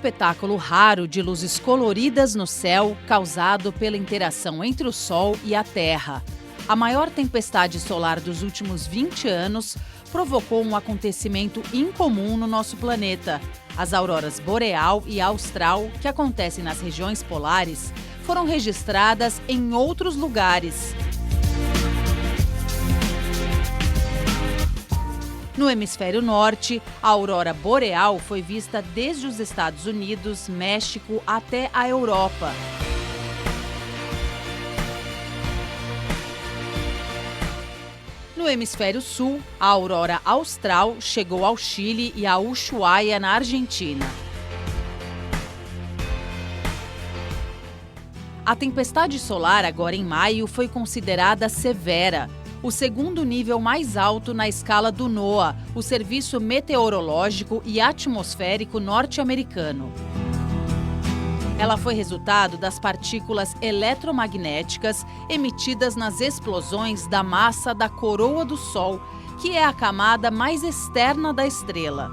espetáculo raro de luzes coloridas no céu causado pela interação entre o Sol e a Terra. A maior tempestade solar dos últimos 20 anos provocou um acontecimento incomum no nosso planeta. As auroras boreal e austral, que acontecem nas regiões polares, foram registradas em outros lugares. No hemisfério norte, a aurora boreal foi vista desde os Estados Unidos, México até a Europa. No hemisfério sul, a aurora austral chegou ao Chile e a Ushuaia, na Argentina. A tempestade solar, agora em maio, foi considerada severa, o segundo nível mais alto na escala do NOAA, o Serviço Meteorológico e Atmosférico norte-americano. Ela foi resultado das partículas eletromagnéticas emitidas nas explosões da massa da coroa do Sol, que é a camada mais externa da estrela.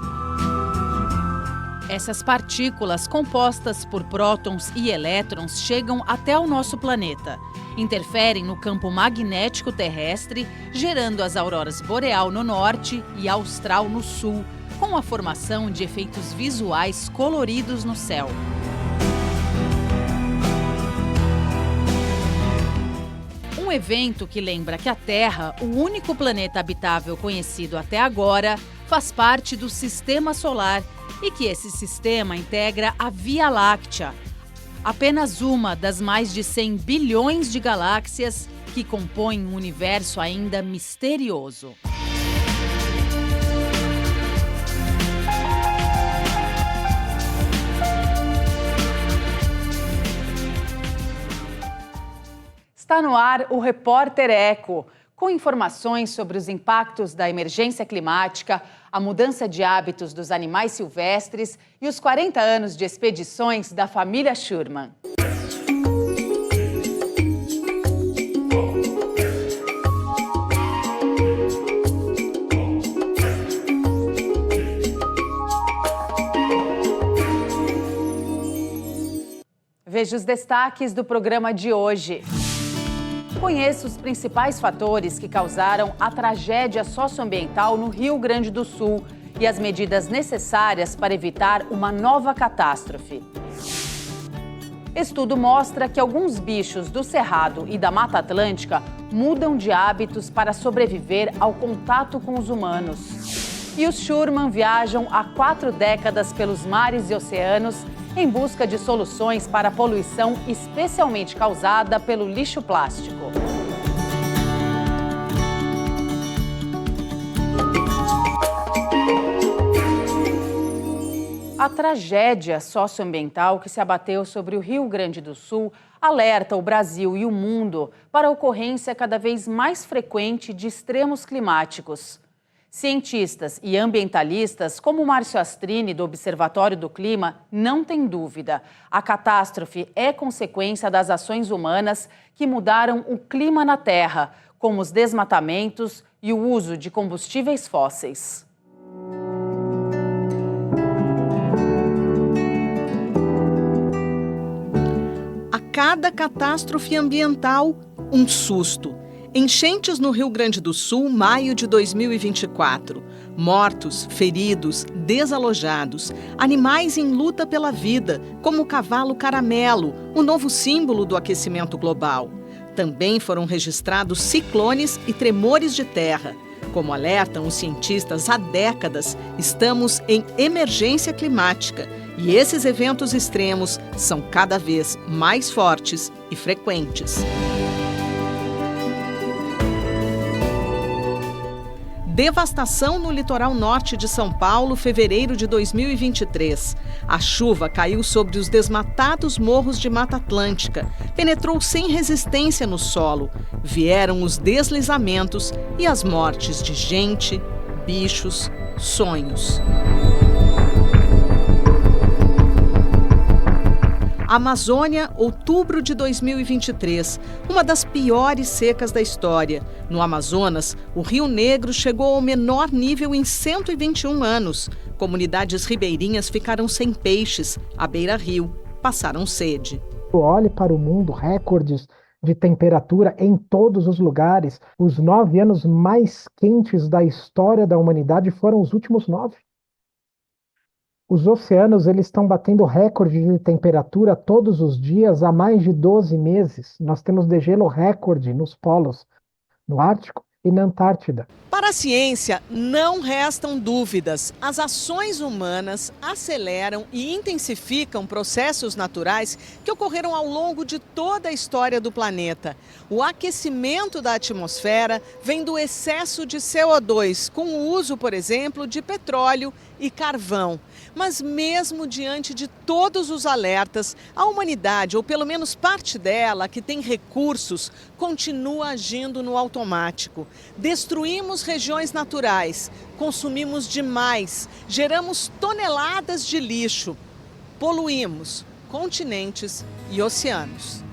Essas partículas, compostas por prótons e elétrons, chegam até o nosso planeta. Interferem no campo magnético terrestre, gerando as auroras boreal no norte e austral no sul, com a formação de efeitos visuais coloridos no céu. Um evento que lembra que a Terra, o único planeta habitável conhecido até agora, faz parte do Sistema Solar e que esse sistema integra a Via Láctea, apenas uma das mais de 100 bilhões de galáxias que compõem um universo ainda misterioso. Está no ar o Repórter Eco, com informações sobre os impactos da emergência climática, a mudança de hábitos dos animais silvestres e os 40 anos de expedições da família Schurman. Veja os destaques do programa de hoje. Conheça os principais fatores que causaram a tragédia socioambiental no Rio Grande do Sul e as medidas necessárias para evitar uma nova catástrofe. Estudo mostra que alguns bichos do Cerrado e da Mata Atlântica mudam de hábitos para sobreviver ao contato com os humanos. E os Schurman viajam há 4 décadas pelos mares e oceanos em busca de soluções para a poluição especialmente causada pelo lixo plástico. A tragédia socioambiental que se abateu sobre o Rio Grande do Sul alerta o Brasil e o mundo para a ocorrência cada vez mais frequente de extremos climáticos. Cientistas e ambientalistas, como Márcio Astrini, do Observatório do Clima, não têm dúvida. A catástrofe é consequência das ações humanas que mudaram o clima na Terra, como os desmatamentos e o uso de combustíveis fósseis. A cada catástrofe ambiental, um susto. Enchentes no Rio Grande do Sul, maio de 2024. Mortos, feridos, desalojados. Animais em luta pela vida, como o cavalo caramelo, o novo símbolo do aquecimento global. Também foram registrados ciclones e tremores de terra. Como alertam os cientistas há décadas, estamos em emergência climática. E esses eventos extremos são cada vez mais fortes e frequentes. Devastação no litoral norte de São Paulo, fevereiro de 2023. A chuva caiu sobre os desmatados morros de Mata Atlântica, penetrou sem resistência no solo. Vieram os deslizamentos e as mortes de gente, bichos, sonhos. Amazônia, outubro de 2023, uma das piores secas da história. No Amazonas, o Rio Negro chegou ao menor nível em 121 anos. Comunidades ribeirinhas ficaram sem peixes, à beira-rio, passaram sede. Olhe para o mundo, recordes de temperatura em todos os lugares. Os 9 anos mais quentes da história da humanidade foram os últimos 9. Os oceanos eles estão batendo recorde de temperatura todos os dias há mais de 12 meses. Nós temos degelo recorde nos polos, no Ártico e na Antártida. Para a ciência, não restam dúvidas. As ações humanas aceleram e intensificam processos naturais que ocorreram ao longo de toda a história do planeta. O aquecimento da atmosfera vem do excesso de CO2, com o uso, por exemplo, de petróleo e carvão. Mas mesmo diante de todos os alertas, a humanidade, ou pelo menos parte dela, que tem recursos, continua agindo no automático. Destruímos regiões naturais, consumimos demais, geramos toneladas de lixo, poluímos continentes e oceanos.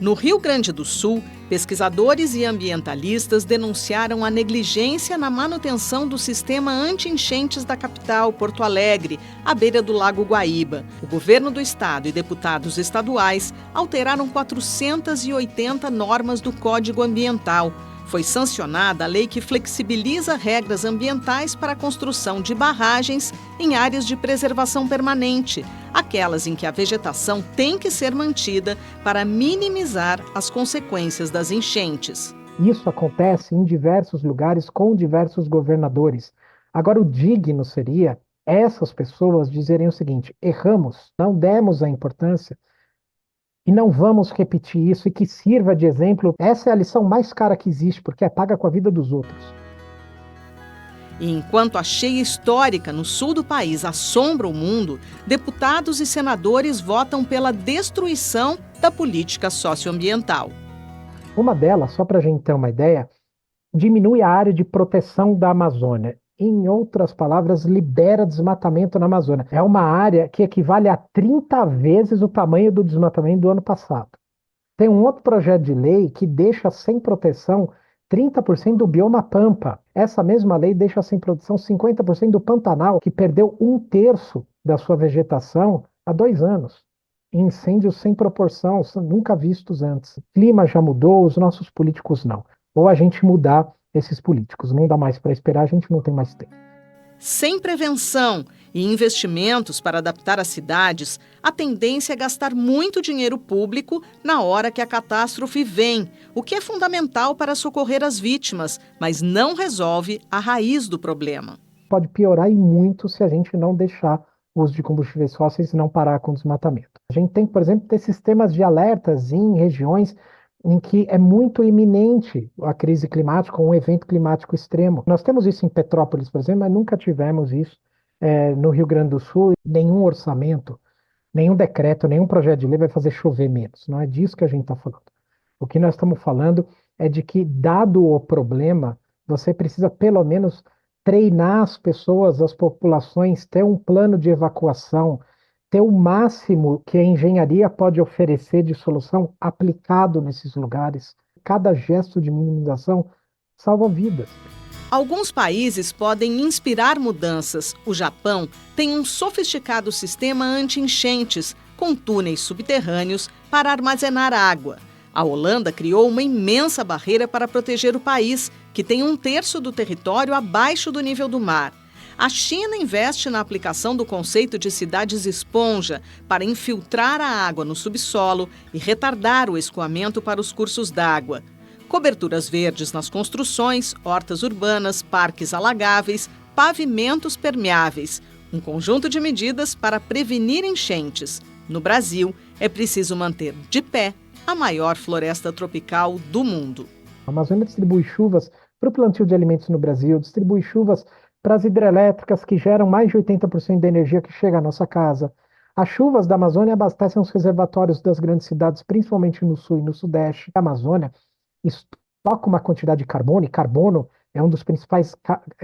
No Rio Grande do Sul, pesquisadores e ambientalistas denunciaram a negligência na manutenção do sistema anti-enchentes da capital, Porto Alegre, à beira do Lago Guaíba. O governo do estado e deputados estaduais alteraram 480 normas do Código Ambiental. Foi sancionada a lei que flexibiliza regras ambientais para a construção de barragens em áreas de preservação permanente, aquelas em que a vegetação tem que ser mantida para minimizar as consequências das enchentes. Isso acontece em diversos lugares com diversos governadores. Agora, o digno seria essas pessoas dizerem o seguinte: erramos, não demos a importância e não vamos repetir isso, e que sirva de exemplo. Essa é a lição mais cara que existe, porque é paga com a vida dos outros. E enquanto a cheia histórica no sul do país assombra o mundo, deputados e senadores votam pela destruição da política socioambiental. Uma delas, só para a gente ter uma ideia, diminui a área de proteção da Amazônia. Em outras palavras, libera desmatamento na Amazônia. É uma área que equivale a 30 vezes o tamanho do desmatamento do ano passado. Tem um outro projeto de lei que deixa sem proteção 30% do bioma Pampa. Essa mesma lei deixa sem proteção 50% do Pantanal, que perdeu 1/3 da sua vegetação há 2 anos. Incêndios sem proporção, nunca vistos antes. O clima já mudou, os nossos políticos não. Ou a gente mudar esses políticos. Não dá mais para esperar, a gente não tem mais tempo. Sem prevenção e investimentos para adaptar as cidades, a tendência é gastar muito dinheiro público na hora que a catástrofe vem, o que é fundamental para socorrer as vítimas, mas não resolve a raiz do problema. Pode piorar e muito se a gente não deixar o uso de combustíveis fósseis e não parar com o desmatamento. A gente tem, por exemplo, ter sistemas de alertas em regiões em que é muito iminente a crise climática ou um evento climático extremo. Nós temos isso em Petrópolis, por exemplo, mas nunca tivemos isso no Rio Grande do Sul. Nenhum orçamento, nenhum decreto, nenhum projeto de lei vai fazer chover menos. Não é disso que a gente está falando. O que nós estamos falando é de que, dado o problema, você precisa pelo menos treinar as pessoas, as populações, ter um plano de evacuação, ter o máximo que a engenharia pode oferecer de solução aplicado nesses lugares. Cada gesto de minimização salva vidas. Alguns países podem inspirar mudanças. O Japão tem um sofisticado sistema anti-enchentes, com túneis subterrâneos para armazenar água. A Holanda criou uma imensa barreira para proteger o país, que tem 1/3 do território abaixo do nível do mar. A China investe na aplicação do conceito de cidades esponja para infiltrar a água no subsolo e retardar o escoamento para os cursos d'água. Coberturas verdes nas construções, hortas urbanas, parques alagáveis, pavimentos permeáveis. Um conjunto de medidas para prevenir enchentes. No Brasil, é preciso manter de pé a maior floresta tropical do mundo. A Amazônia distribui chuvas para o plantio de alimentos no Brasil, distribui chuvas para as hidrelétricas que geram mais de 80% da energia que chega à nossa casa. As chuvas da Amazônia abastecem os reservatórios das grandes cidades, principalmente no sul e no sudeste. A Amazônia estoca uma quantidade de carbono, e carbono é um dos principais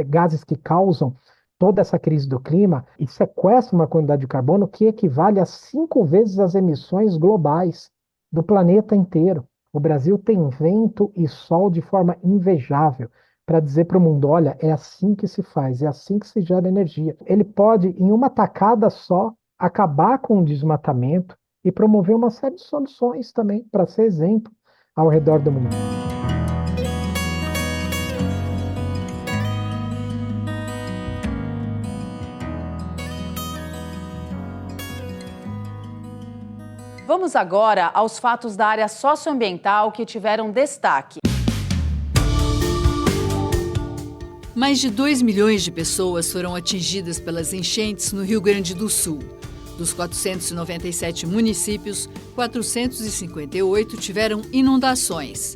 gases que causam toda essa crise do clima e sequestra uma quantidade de carbono que equivale a 5 vezes as emissões globais do planeta inteiro. O Brasil tem vento e sol de forma invejável para dizer para o mundo, olha, é assim que se faz, é assim que se gera energia. Ele pode, em uma tacada só, acabar com o desmatamento e promover uma série de soluções também para ser exemplo ao redor do mundo. Vamos agora aos fatos da área socioambiental que tiveram destaque. Mais de 2 milhões de pessoas foram atingidas pelas enchentes no Rio Grande do Sul. Dos 497 municípios, 458 tiveram inundações.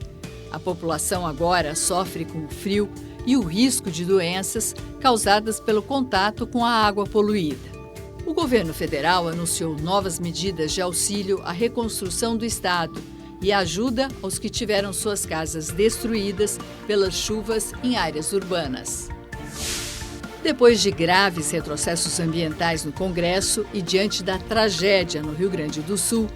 A população agora sofre com o frio e o risco de doenças causadas pelo contato com a água poluída. O governo federal anunciou novas medidas de auxílio à reconstrução do estado e ajuda aos que tiveram suas casas destruídas pelas chuvas em áreas urbanas. Depois de graves retrocessos ambientais no Congresso e diante da tragédia no Rio Grande do Sul,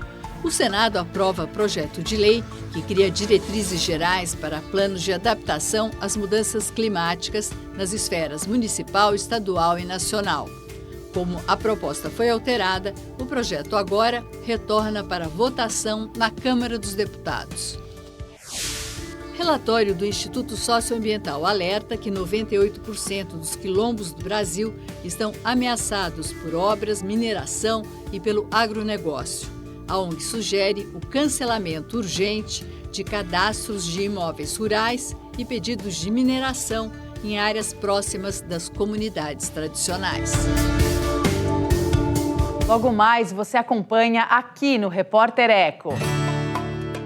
o Senado aprova projeto de lei que cria diretrizes gerais para planos de adaptação às mudanças climáticas nas esferas municipal, estadual e nacional. Como a proposta foi alterada, o projeto agora retorna para votação na Câmara dos Deputados. Relatório do Instituto Socioambiental alerta que 98% dos quilombos do Brasil estão ameaçados por obras, mineração e pelo agronegócio. A ONG sugere o cancelamento urgente de cadastros de imóveis rurais e pedidos de mineração em áreas próximas das comunidades tradicionais. Logo mais, você acompanha aqui no Repórter Eco.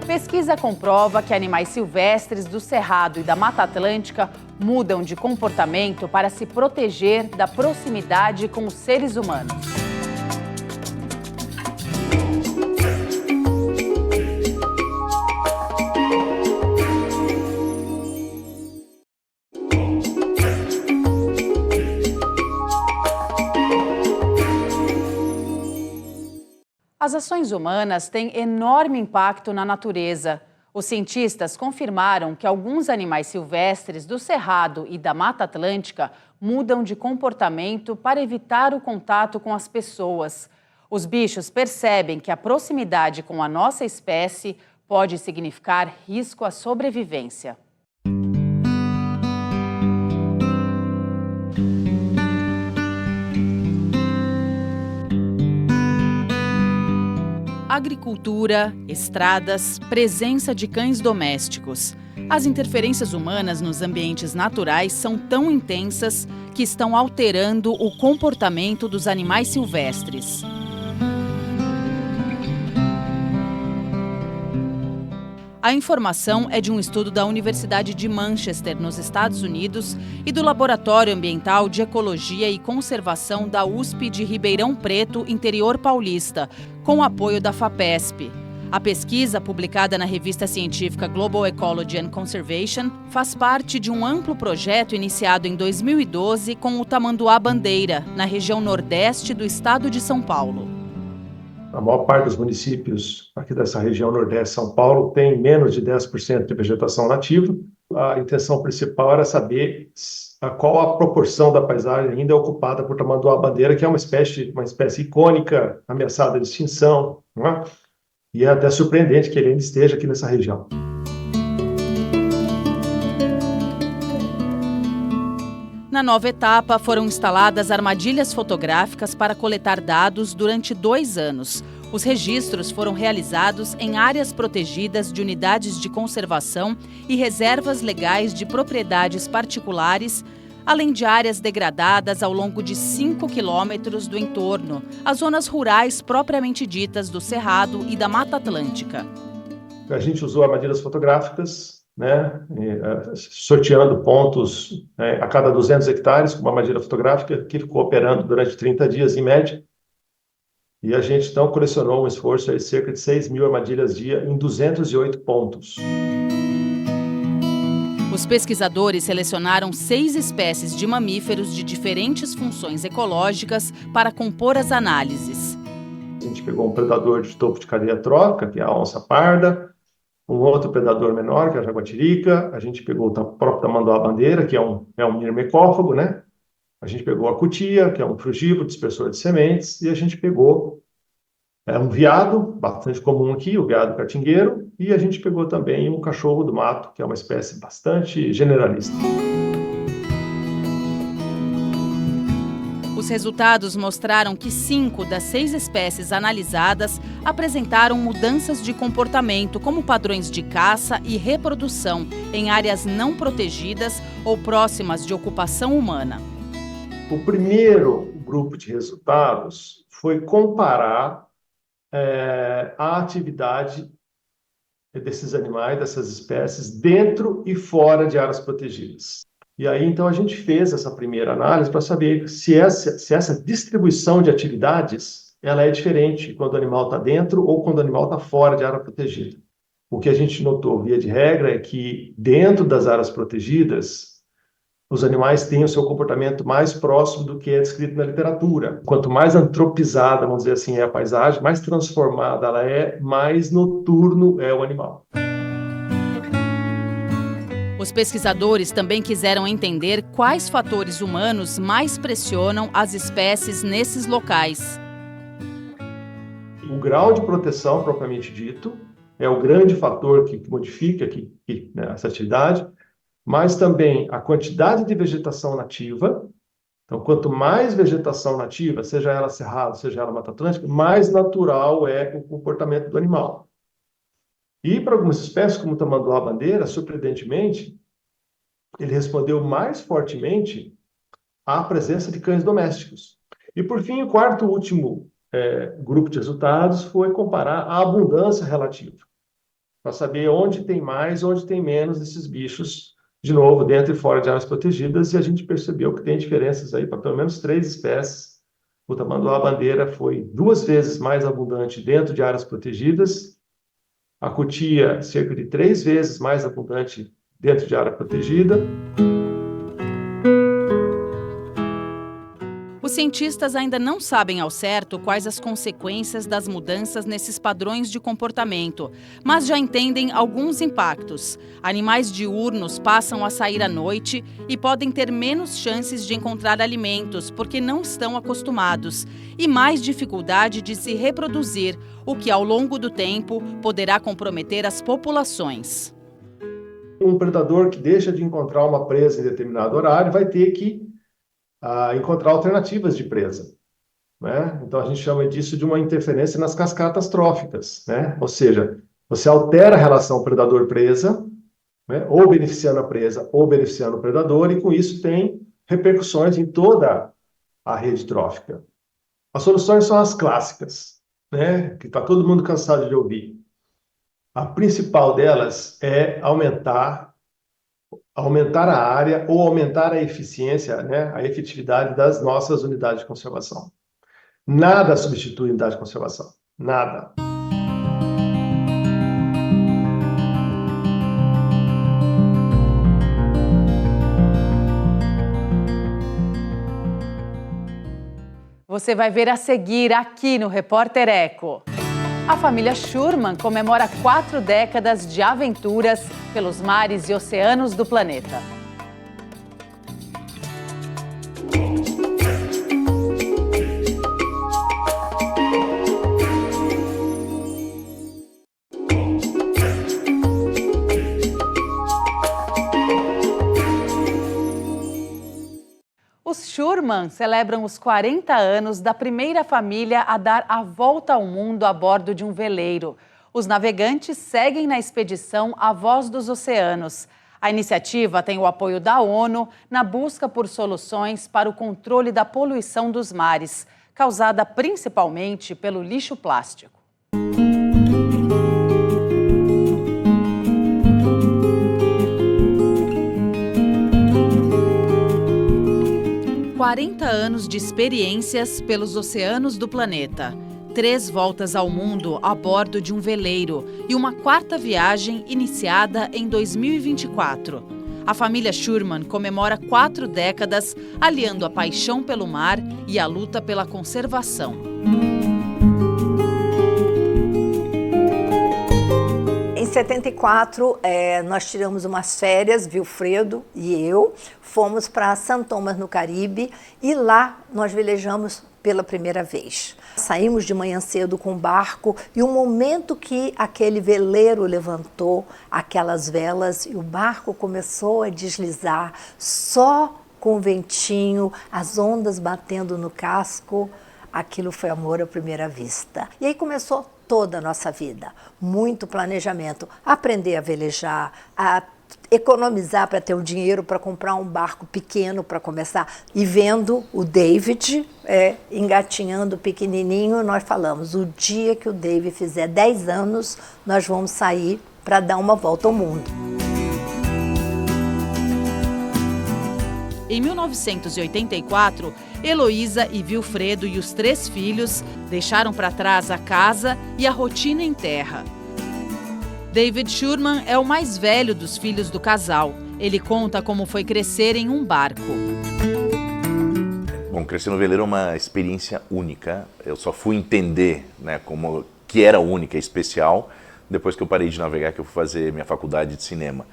Pesquisa comprova que animais silvestres do Cerrado e da Mata Atlântica mudam de comportamento para se proteger da proximidade com os seres humanos. As ações humanas têm enorme impacto na natureza. Os cientistas confirmaram que alguns animais silvestres do Cerrado e da Mata Atlântica mudam de comportamento para evitar o contato com as pessoas. Os bichos percebem que a proximidade com a nossa espécie pode significar risco à sobrevivência. Agricultura, estradas, presença de cães domésticos. As interferências humanas nos ambientes naturais são tão intensas que estão alterando o comportamento dos animais silvestres. A informação é de um estudo da Universidade de Manchester, nos Estados Unidos, e do Laboratório Ambiental de Ecologia e Conservação da USP de Ribeirão Preto, interior paulista, com o apoio da FAPESP. A pesquisa, publicada na revista científica Global Ecology and Conservation, faz parte de um amplo projeto iniciado em 2012 com o tamanduá-bandeira, na região nordeste do estado de São Paulo. A maior parte dos municípios aqui dessa região nordeste de São Paulo tem menos de 10% de vegetação nativa. A intenção principal era saber qual a proporção da paisagem ainda é ocupada por tamanduá-bandeira, que é uma espécie icônica, ameaçada de extinção, não é? E é até surpreendente que ele ainda esteja aqui nessa região. Na nova etapa, foram instaladas armadilhas fotográficas para coletar dados durante 2 anos. Os registros foram realizados em áreas protegidas de unidades de conservação e reservas legais de propriedades particulares, além de áreas degradadas ao longo de 5 quilômetros do entorno, as zonas rurais propriamente ditas do Cerrado e da Mata Atlântica. A gente usou armadilhas fotográficas, sorteando pontos a cada 200 hectares com uma armadilha fotográfica que ficou operando durante 30 dias em média. E a gente então colecionou um esforço de cerca de 6.000 armadilhas dia em 208 pontos. Os pesquisadores selecionaram 6 espécies de mamíferos de diferentes funções ecológicas para compor as análises. A gente pegou um predador de topo de cadeia trófica, que é a onça parda, um outro predador menor, que é a jaguatirica, a gente pegou o próprio tamanduá-bandeira, que é um mirmecófago, né? A gente pegou a cutia, que é um frugívoro dispersor de sementes, e a gente pegou um veado, bastante comum aqui, o veado catingueiro, e a gente pegou também um cachorro do mato, que é uma espécie bastante generalista. Os resultados mostraram que 5 das 6 espécies analisadas apresentaram mudanças de comportamento, como padrões de caça e reprodução em áreas não protegidas ou próximas de ocupação humana. O primeiro grupo de resultados foi comparar a atividade desses animais, dessas espécies, dentro e fora de áreas protegidas. E aí, então, a gente fez essa primeira análise para saber se essa distribuição de atividades ela é diferente quando o animal está dentro ou quando o animal está fora de área protegida. O que a gente notou, via de regra, é que dentro das áreas protegidas, os animais têm o seu comportamento mais próximo do que é descrito na literatura. Quanto mais antropizada, vamos dizer assim, é a paisagem, mais transformada ela é, mais noturno é o animal. Os pesquisadores também quiseram entender quais fatores humanos mais pressionam as espécies nesses locais. O grau de proteção, propriamente dito, é o grande fator que modifica essa atividade, mas também a quantidade de vegetação nativa. Então, quanto mais vegetação nativa, seja ela cerrado, seja ela Mata Atlântica, mais natural é o comportamento do animal. E para algumas espécies, como o tamanduá-bandeira, surpreendentemente, ele respondeu mais fortemente à presença de cães domésticos. E, por fim, o quarto e último grupo de resultados foi comparar a abundância relativa, para saber onde tem mais, onde tem menos desses bichos, de novo, dentro e fora de áreas protegidas, e a gente percebeu que tem diferenças aí para pelo menos 3 espécies. O tamanduá-bandeira foi 2 vezes mais abundante dentro de áreas protegidas, a cutia cerca de 3 vezes mais abundante dentro de área protegida. Os cientistas ainda não sabem ao certo quais as consequências das mudanças nesses padrões de comportamento, mas já entendem alguns impactos. Animais diurnos passam a sair à noite e podem ter menos chances de encontrar alimentos porque não estão acostumados, e mais dificuldade de se reproduzir, o que ao longo do tempo poderá comprometer as populações. Um predador que deixa de encontrar uma presa em determinado horário vai ter que encontrar alternativas de presa, né? Então a gente chama disso de uma interferência nas cascatas tróficas, né? Ou seja, você altera a relação predador-presa, né? Ou beneficiando a presa ou beneficiando o predador, e com isso tem repercussões em toda a rede trófica. As soluções são as clássicas, né? Que está todo mundo cansado de ouvir. A principal delas é aumentar a área ou aumentar a eficiência, né, a efetividade das nossas unidades de conservação. Nada substitui unidade de conservação. Nada. Você vai ver a seguir aqui no Repórter Eco. A família Schurman comemora 4 décadas de aventuras pelos mares e oceanos do planeta. Os Schurman celebram os 40 anos da primeira família a dar a volta ao mundo a bordo de um veleiro. Os navegantes seguem na expedição A Voz dos Oceanos. A iniciativa tem o apoio da ONU na busca por soluções para o controle da poluição dos mares, causada principalmente pelo lixo plástico. 40 anos de experiências pelos oceanos do planeta. 3 voltas ao mundo a bordo de um veleiro e uma 4ª viagem iniciada em 2024. A família Schurman comemora 4 décadas, aliando a paixão pelo mar e a luta pela conservação. Em 74, nós tiramos umas férias, Vilfredo e eu, fomos para St. Thomas, no Caribe, e lá nós velejamos pela primeira vez. Saímos de manhã cedo com o barco e o momento que aquele veleiro levantou aquelas velas e o barco começou a deslizar, só com o ventinho, as ondas batendo no casco, aquilo foi amor à primeira vista. E aí começou toda a nossa vida, muito planejamento, aprender a velejar, a economizar para ter um dinheiro para comprar um barco pequeno para começar. E vendo o David engatinhando pequenininho, nós falamos, o dia que o David fizer 10 anos, nós vamos sair para dar uma volta ao mundo. Em 1984, Heloísa e Vilfredo e os 3 filhos deixaram para trás a casa e a rotina em terra. David Schurman é o mais velho dos filhos do casal. Ele conta como foi crescer em um barco. Bom, crescer no veleiro é uma experiência única. Eu só fui entender, como que era única e especial depois que eu parei de navegar, que eu fui fazer minha faculdade de cinema.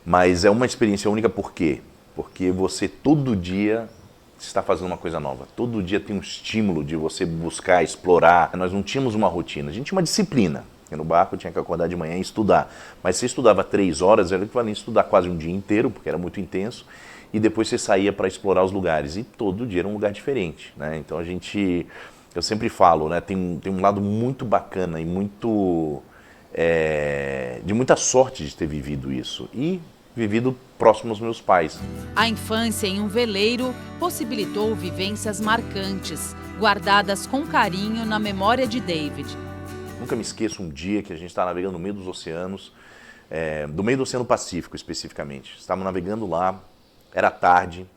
Mas é uma experiência única por quê? Porque você todo dia está fazendo uma coisa nova. Todo dia tem um estímulo de você buscar, explorar. Nós não tínhamos uma rotina, a gente tinha uma disciplina. No barco eu tinha que acordar de manhã e estudar. Mas você estudava 3 horas, era equivalente a estudar quase um dia inteiro, porque era muito intenso. E depois você saía para explorar os lugares. E todo dia era um lugar diferente, Então eu sempre falo, tem um lado muito bacana e muito de muita sorte de ter vivido isso. E vivido próximo aos meus pais. A infância em um veleiro possibilitou vivências marcantes, guardadas com carinho na memória de David. Nunca me esqueço um dia que a gente estava navegando no meio dos oceanos, do meio do Oceano Pacífico especificamente. Estávamos navegando lá, era tarde,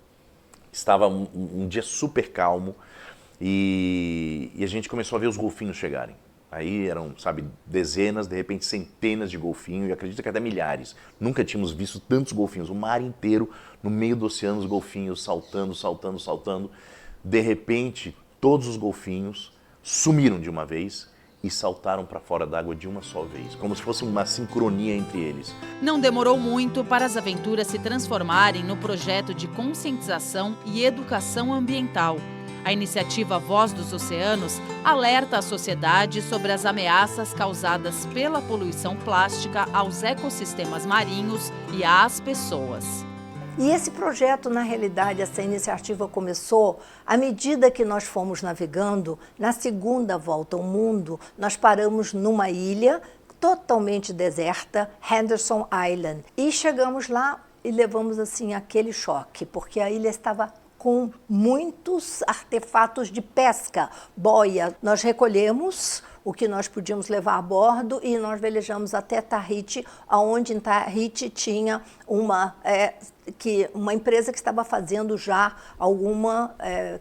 estava um dia super calmo e a gente começou a ver os golfinhos chegarem. Aí eram, dezenas, de repente centenas de golfinhos, e acredito que até milhares. Nunca tínhamos visto tantos golfinhos, o mar inteiro, no meio do oceano, os golfinhos saltando, saltando, saltando. De repente, todos os golfinhos sumiram de uma vez e saltaram para fora d'água de uma só vez, como se fosse uma sincronia entre eles. Não demorou muito para as aventuras se transformarem no projeto de conscientização e educação ambiental. A iniciativa Voz dos Oceanos alerta a sociedade sobre as ameaças causadas pela poluição plástica aos ecossistemas marinhos e às pessoas. E esse projeto, na realidade, essa iniciativa começou à medida que nós fomos navegando. Na segunda volta ao mundo, nós paramos numa ilha totalmente deserta, Henderson Island. E chegamos lá e levamos aquele choque, porque a ilha estava com muitos artefatos de pesca, boia. Nós recolhemos o que nós podíamos levar a bordo e nós velejamos até Tahiti, onde em Tahiti tinha uma empresa que estava fazendo já algum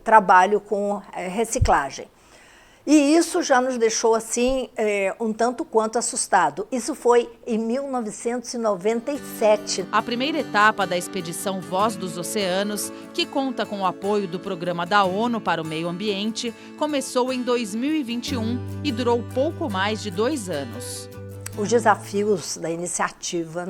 trabalho com reciclagem. E isso já nos deixou um tanto quanto assustado. Isso foi em 1997. A primeira etapa da expedição Voz dos Oceanos, que conta com o apoio do Programa da ONU para o Meio Ambiente, começou em 2021 e durou pouco mais de 2 anos. Os desafios da iniciativa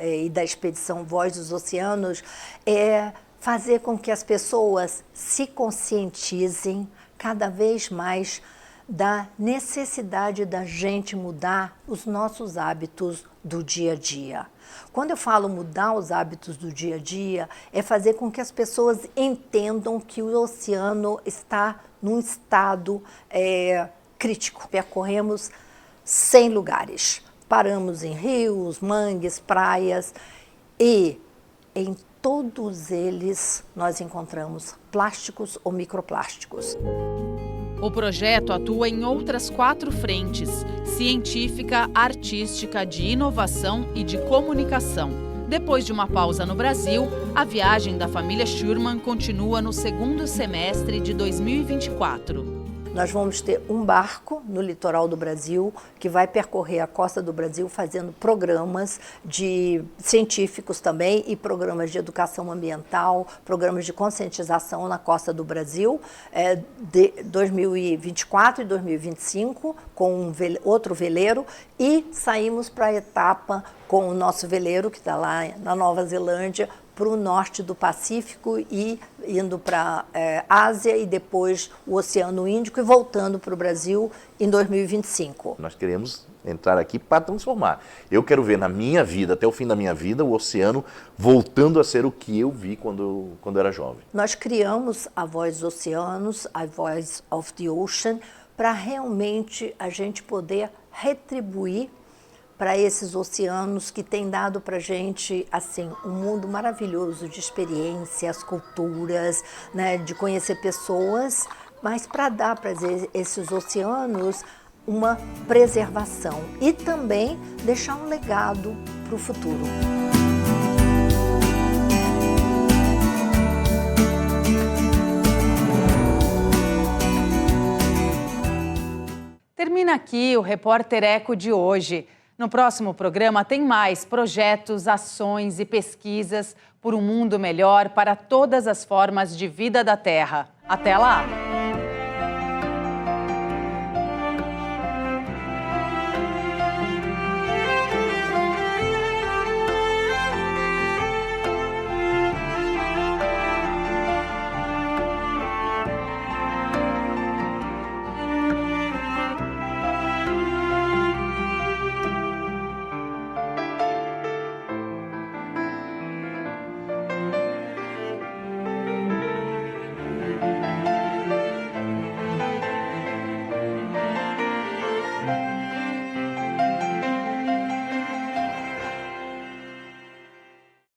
e da expedição Voz dos Oceanos é fazer com que as pessoas se conscientizem cada vez mais da necessidade da gente mudar os nossos hábitos do dia a dia. Quando eu falo mudar os hábitos do dia a dia, é fazer com que as pessoas entendam que o oceano está num estado crítico. Percorremos 100 lugares, paramos em rios, mangues, praias e em todos eles nós encontramos plásticos ou microplásticos. O projeto atua em outras 4 frentes: científica, artística, de inovação e de comunicação. Depois de uma pausa no Brasil, a viagem da família Schurman continua no segundo semestre de 2024. Nós vamos ter um barco no litoral do Brasil que vai percorrer a costa do Brasil fazendo programas científicos também e programas de educação ambiental, programas de conscientização na costa do Brasil, de 2024 e 2025, com outro veleiro, e saímos para a etapa com o nosso veleiro, que está lá na Nova Zelândia, para o norte do Pacífico e indo para a Ásia e depois o Oceano Índico e voltando para o Brasil em 2025. Nós queremos entrar aqui para transformar. Eu quero ver na minha vida, até o fim da minha vida, o oceano voltando a ser o que eu vi quando eu era jovem. Nós criamos a Voz dos Oceanos, a Voice of the Ocean, para realmente a gente poder retribuir para esses oceanos que têm dado para a gente assim, um mundo maravilhoso de experiências, culturas, né, de conhecer pessoas, mas para dar para esses oceanos uma preservação e também deixar um legado para o futuro. Termina aqui o Repórter Eco de hoje. No próximo programa tem mais projetos, ações e pesquisas por um mundo melhor para todas as formas de vida da Terra. Até lá!